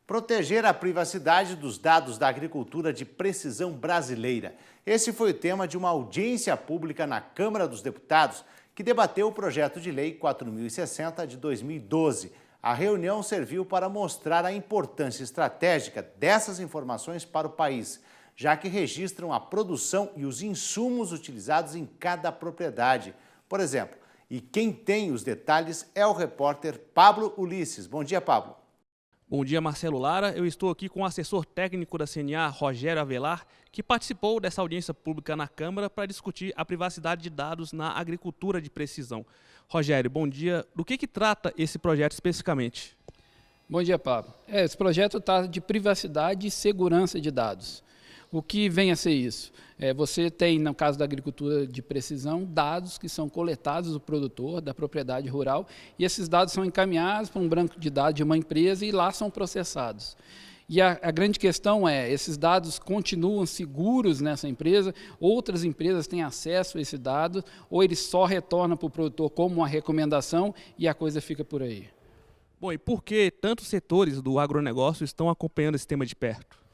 Proteger a privacidade dos dados da agricultura de precisão brasileira. Esse foi o tema de uma audiência pública na Câmara dos Deputados, que debateu o projeto de lei 4060 de 2012. A reunião serviu para mostrar a importância estratégica dessas informações para o país, já que registram a produção e os insumos utilizados em cada propriedade. Por exemplo, e quem tem os detalhes é o repórter Pablo Ulisses. Bom dia, Pablo. Bom dia, Marcelo Lara. Eu estou aqui com o assessor técnico da CNA, Rogério Avelar, que participou dessa audiência pública na Câmara para discutir a privacidade de dados na agricultura de precisão. Rogério, bom dia. Do que trata esse projeto especificamente? Bom dia, Pablo. Esse projeto trata de privacidade e segurança de dados. O que vem a ser isso? Você tem, no caso da agricultura de precisão, dados que são coletados do produtor, da propriedade rural, e esses dados são encaminhados para um banco de dados de uma empresa e lá são processados. E a grande questão é, esses dados continuam seguros nessa empresa, outras empresas têm acesso a esse dado, ou ele só retorna para o produtor como uma recomendação e a coisa fica por aí. Bom, e por que tantos setores do agronegócio estão acompanhando esse tema de perto?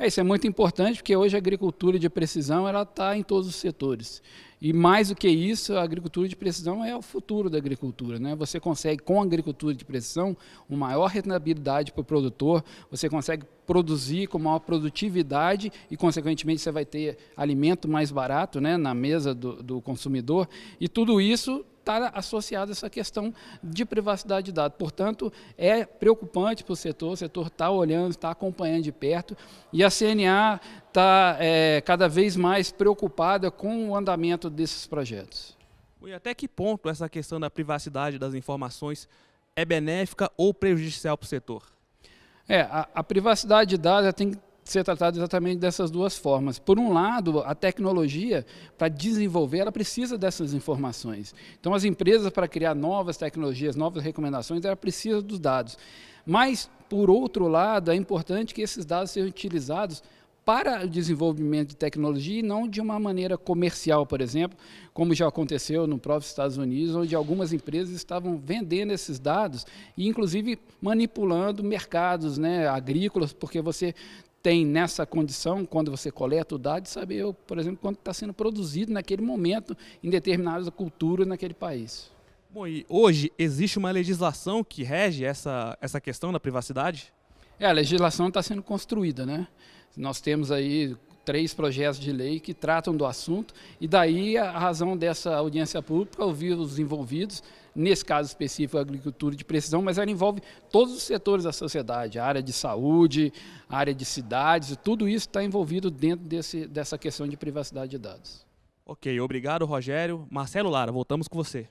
Isso é muito importante porque hoje a agricultura de precisão está em todos os setores. E mais do que isso, a agricultura de precisão é o futuro da agricultura, né? Você consegue, com a agricultura de precisão, uma maior rentabilidade para o produtor, você consegue produzir com maior produtividade e, consequentemente, você vai ter alimento mais barato, né, na mesa do consumidor. E tudo isso está associado a essa questão de privacidade de dados. Portanto, é preocupante para o setor está olhando, está acompanhando de perto, e a CNA está cada vez mais preocupada com o andamento desses projetos. E até que ponto essa questão da privacidade das informações é benéfica ou prejudicial para o setor? A privacidade de dados tem que ser tratada exatamente dessas duas formas. Por um lado, a tecnologia, para desenvolver, ela precisa dessas informações. Então, as empresas, para criar novas tecnologias, novas recomendações, ela precisa dos dados. Mas, por outro lado, é importante que esses dados sejam utilizados para o desenvolvimento de tecnologia e não de uma maneira comercial, por exemplo, como já aconteceu no próprio Estados Unidos, onde algumas empresas estavam vendendo esses dados e, inclusive, manipulando mercados, né, agrícolas, porque você tem nessa condição, quando você coleta o dado, de saber, por exemplo, quanto está sendo produzido naquele momento em determinadas culturas naquele país. Bom, e hoje existe uma legislação que rege essa questão da privacidade? A legislação está sendo construída, né? Nós temos aí 3 projetos de lei que tratam do assunto e daí a razão dessa audiência pública, ouvir os envolvidos, nesse caso específico a agricultura de precisão, mas ela envolve todos os setores da sociedade, a área de saúde, a área de cidades, tudo isso está envolvido dentro dessa questão de privacidade de dados. Ok, obrigado, Rogério. Marcelo Lara, voltamos com você.